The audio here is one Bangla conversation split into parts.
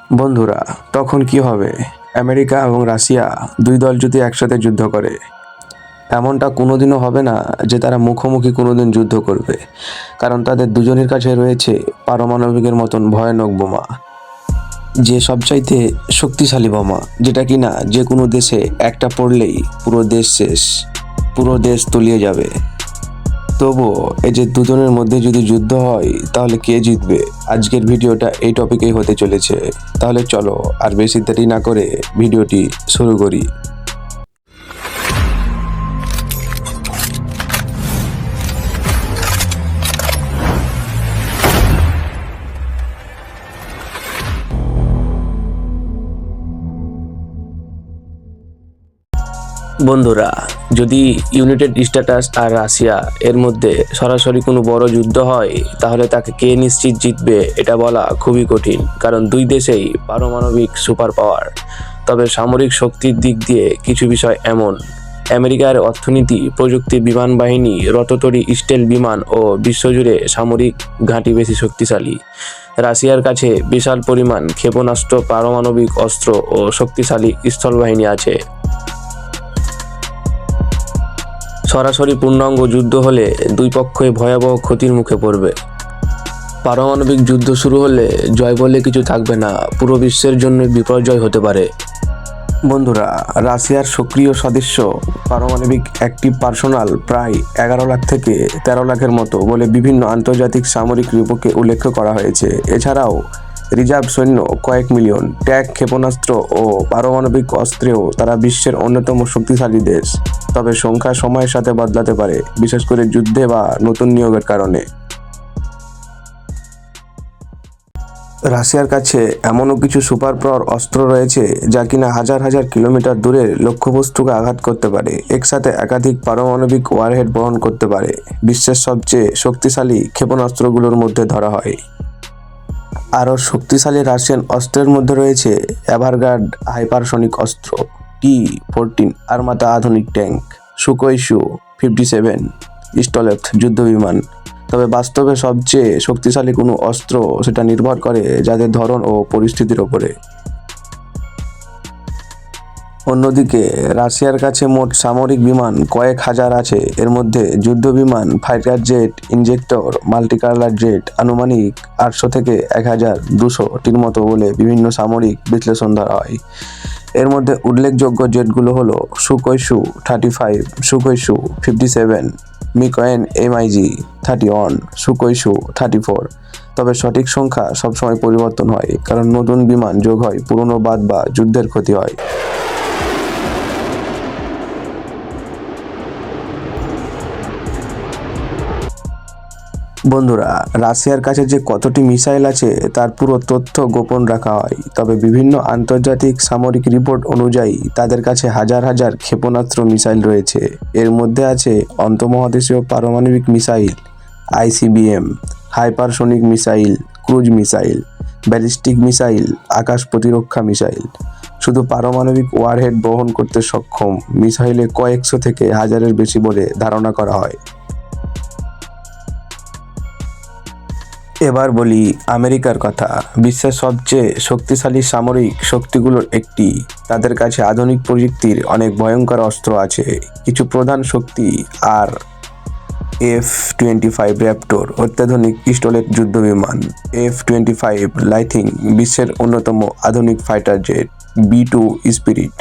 বন্ধুরা, তখন কি হবে? আমেরিকা এবং রাশিয়া দুই দল যদি একসাথে যুদ্ধ করে, এমনটা কোনোদিনও হবে না যে তারা মুখোমুখি কোনোদিন যুদ্ধ করবে, কারণ তাদের দুজনের কাছে রয়েছে পারমাণবিকের মতন ভয়ানক বোমা, যে সবচাইতে শক্তিশালী বোমা, যেটা কিনা যে কোনো দেশে একটা পড়লেই পুরো দেশ শেষ, পুরো দেশ তলিয়ে যাবে। তবুও এই যে দুজনের মধ্যে যদি যুদ্ধ হয়, তাহলে কে জিতবে? আজকের ভিডিওটা এই টপিকেই হতে চলেছে। তাহলে চলো আর বেশি দেরি না করে ভিডিওটি শুরু করি। বন্ধুরা, যদি ইউনাইটেড স্ট্যাটাস আর রাশিয়া এর মধ্যে সরাসরি কোনো বড় যুদ্ধ হয়, তাহলে তাকে কে নিশ্চিত জিতবে এটা বলা খুবই কঠিন, কারণ দুই দেশেই পারমাণবিক সুপার পাওয়ার। তবে সামরিক শক্তির দিক দিয়ে কিছু বিষয় এমন: আমেরিকার অর্থনীতি, প্রযুক্তি, বিমান বাহিনী, রটতরি, স্টেল বিমান ও বিশ্বজুড়ে সামরিক ঘাঁটি বেশি শক্তিশালী। রাশিয়ার কাছে বিশাল পরিমাণ ক্ষেপণাস্ত্র, পারমাণবিক অস্ত্র ও শক্তিশালী স্থলবাহিনী আছে। সরাসরি পূর্ণাঙ্গ যুদ্ধ হলে দুই পক্ষই ভয়াবহ ক্ষতির মুখে পড়বে। পারমাণবিক যুদ্ধ শুরু হলে জয় বলে কিছু থাকবে না, পুরো বিশ্বের জন্য বিপর্যয় হতে পারে। বন্ধুরা, রাশিয়ার সক্রিয় সদস্য পারমাণবিক অ্যাক্টিভ পার্সোনাল প্রায় 11 লাখ থেকে 13 লাখের মতো বলে বিভিন্ন আন্তর্জাতিক সামরিক রিপোর্টে উল্লেখ করা হয়েছে। এছাড়াও রিজার্ভ সৈন্য কয়েক মিলিয়ন, ট্যাঙ্ক, ক্ষেপণাস্ত্র ও পারমাণবিক অস্ত্রেও তারা বিশ্বের অন্যতম শক্তিশালী দেশ। তবে সংখ্যা সময়ের সাথে বদলাতে পারে, বিশেষ করে যুদ্ধে বা নতুন নিয়োগের কারণে। রাশিয়ার কাছে এমনও কিছু সুপার পাওয়ার অস্ত্র রয়েছে যা কিনা হাজার হাজার কিলোমিটার দূরের লক্ষ্যবস্তুকে আঘাত করতে পারে, একসাথে একাধিক পারমাণবিক ওয়ারহেড বহন করতে পারে। বিশ্বের সবচেয়ে শক্তিশালী ক্ষেপণাস্ত্রগুলোর মধ্যে ধরা হয়। আরও শক্তিশালী রাশিয়ান অস্ত্রের মধ্যে রয়েছে এভারগার্ড হাইপারসনিক অস্ত্র, T-14 আর্মাতা আধুনিক ট্যাঙ্ক, সুকোই Su-57 স্টলেথ যুদ্ধবিমান। তবে বাস্তবে সবচেয়ে শক্তিশালী কোনো অস্ত্র, সেটা নির্ভর করে যাদের ধরন ও পরিস্থিতির ওপরে। অন্যদিকে রাশিয়ার কাছে মোট সামরিক বিমান কয়েক হাজার আছে। এর মধ্যে যুদ্ধ বিমান, fighter jet, injector, multicolour jet আনুমানিক 800 থেকে 1200টির মতো বলে বিভিন্ন সামরিক বিশ্লেষণ ধরা হয়। এর মধ্যে উল্লেখযোগ্য জেটগুলো হলো সুকোই Su-35, সুকোই Su-57, মিকোয়েন MiG-31, সুকোই Su-34। তবে সঠিক সংখ্যা সবসময় পরিবর্তন হয়, কারণ নতুন বিমান যোগ হয়, পুরনো বাদ বা যুদ্ধের ক্ষতি হয়। বন্ধুরা, রাশিয়ার কাছে যে কতটি মিসাইল আছে তার পুরো তথ্য গোপন রাখা হয়। তবে বিভিন্ন আন্তর্জাতিক সামরিক রিপোর্ট অনুযায়ী তাদের কাছে হাজার হাজার ক্ষেপণাস্ত্র মিসাইল রয়েছে। এর মধ্যে আছে আন্তঃমহাদেশীয় পারমাণবিক missile, ICBM, hypersonic missile, cruise missile, ballistic missile, আকাশ প্রতিরক্ষা মিসাইল। শুধু পারমাণবিক ওয়ারহেড বহন করতে সক্ষম মিসাইলে কয়েকশো থেকে হাজারের বেশি বলে ধারণা করা হয়। এবার বলি আমেরিকার কথা। বিশ্বের সবচেয়ে শক্তিশালী সামরিক শক্তিগুলোর একটি। তাদের কাছে আধুনিক প্রযুক্তির অনেক ভয়ঙ্কর অস্ত্র আছে। কিছু প্রধান শক্তি আর F-25 র্যাপটর অত্যাধুনিক স্টলেট যুদ্ধবিমান, F-25 লাইটিনিং বিশ্বের অন্যতম আধুনিক ফাইটার জেট, B-2 স্পিরিট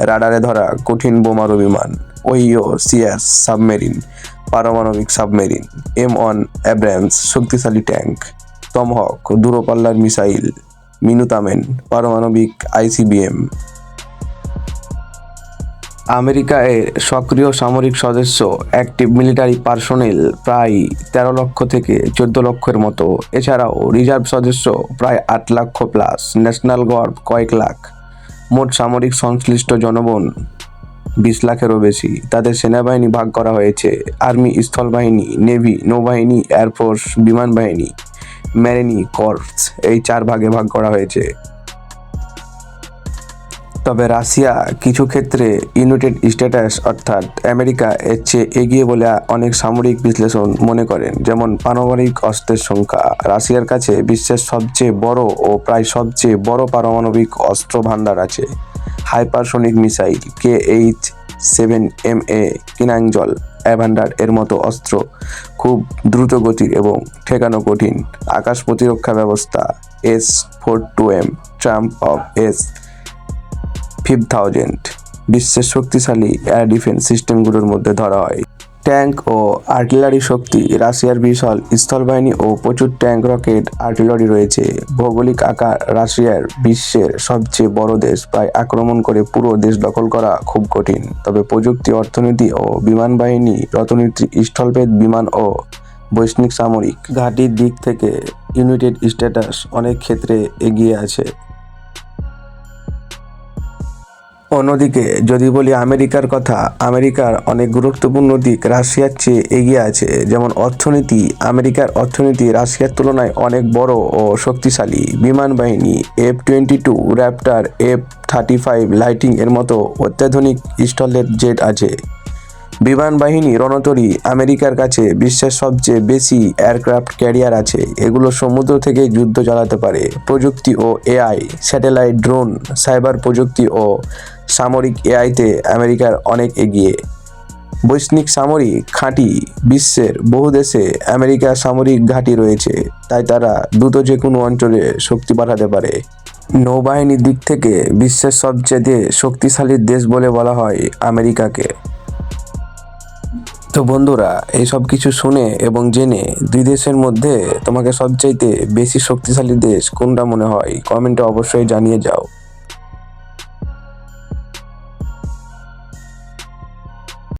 রাডারে ধরা কঠিন বোমারু বিমান, ওহিও সিএস সাবমেরিন পারমাণবিক সাবমেরিন, M1 অ্যাব্রামস শক্তিশালী ট্যাঙ্ক, টমহক দূরপাল্লার মিসাইল, মিনুতামেন পারমাণবিক ICBM। আমেরিকায় সক্রিয় সামরিক সদস্য অ্যাক্টিভ মিলিটারি পার্সোনেল প্রায় 13 লক্ষ থেকে 14 লক্ষের মতো। এছাড়াও রিজার্ভ সদস্য প্রায় 8 লক্ষ প্লাস, ন্যাশনাল গার্ড কয়েক লাখ। মোট সামরিক সংশ্লিষ্ট জনবল 20 লাখেরও বেশি। তাদের সেনাবাহিনী ভাগ করা হয়েছে আর্মি, স্থলবাহিনী, নেভি, নৌবাহিনী, এয়ারফোর্স, বিমান বাহিনী, মেরিনি কর্পস, এই 4 ভাগে ভাগ করা হয়েছে। তবে রাশিয়া কিছু ক্ষেত্রে ইউনাইটেড স্টেটস অর্থাৎ আমেরিকা এর চেয়ে এগিয়ে বলে অনেক সামরিক বিশ্লেষণ মনে করেন। যেমন পারমাণবিক অস্ত্রের সংখ্যা, রাশিয়ার কাছে বিশ্বের সবচেয়ে বড় ও প্রায় সবচেয়ে বড় পারমাণবিক অস্ত্র ভান্ডার আছে। হাইপারসোনিক মিসাইল KH-7MA কিনাঞ্জল অ্যাভান্ডার এর মতো অস্ত্র খুব দ্রুত গতির এবং ঠেকানো কঠিন। আকাশ প্রতিরক্ষা ব্যবস্থা S-400M ট্রাম্প অফ S-5000 বিশ্বের শক্তিশালী এয়ার ডিফেন্স সিস্টেমগুলোর মধ্যে ধরা হয়। ট্যাঙ্ক ও আর্টিলারি শক্তি, রাশিয়ার বিশাল স্থলবাহিনী ও প্রচুর ট্যাঙ্ক, রকেট, আর্টিলারি রয়েছে। ভৌগোলিক আকার, রাশিয়ার বিশ্বের সবচেয়ে বড় দেশ, প্রায় আক্রমণ করে পুরো দেশ দখল করা খুব কঠিন। তবে প্রযুক্তি, অর্থনীতি ও বিমান বাহিনী রণনীতি, স্থলভেদ বিমান ও বৈশ্বিক সামরিক ঘাঁটির দিক থেকে ইউনাইটেড স্টেটস অনেক ক্ষেত্রে এগিয়ে আছে। অন্যদিকে যদি বলি আমেরিকার কথা, আমেরিকার অনেক গুরুত্বপূর্ণ দিক রাশিয়ার চেয়ে এগিয়ে আছে। যেমন অর্থনীতি, আমেরিকার অর্থনীতি রাশিয়ার তুলনায় অনেক বড় ও শক্তিশালী। বিমান বাহিনী, F-22 র্যাপটার, F-35 লাইটিং এর মতো অত্যাধুনিক স্থলের জেট আছে। বিমান বাহিনী রণতরী, আমেরিকার কাছে বিশ্বের সবচেয়ে বেশি এয়ারক্রাফট ক্যারিয়ার আছে, এগুলো সমুদ্র থেকে যুদ্ধ চালাতে পারে। প্রযুক্তি ও AI, স্যাটেলাইট, ড্রোন, সাইবার প্রযুক্তি ও সামরিক AIতে আমেরিকার অনেক এগিয়ে। বৈশ্বিক সামরিক ঘাঁটি, বিশ্বের বহু দেশে আমেরিকার সামরিক ঘাঁটি রয়েছে, তাই তারা দ্রুত যে কোনো অঞ্চলে শক্তি পাঠাতে পারে। নৌবাহিনীর দিক থেকে বিশ্বের সবচেয়ে শক্তিশালী দেশ বলে বলা হয় আমেরিকাকে। তো বন্ধুরা, এই সব কিছু শুনে এবং জেনে দুই দেশের মধ্যে তোমাকে সবচাইতে বেশি শক্তিশালী দেশ কোনটা মনে হয় কমেন্টে অবশ্যই জানিয়ে যাও।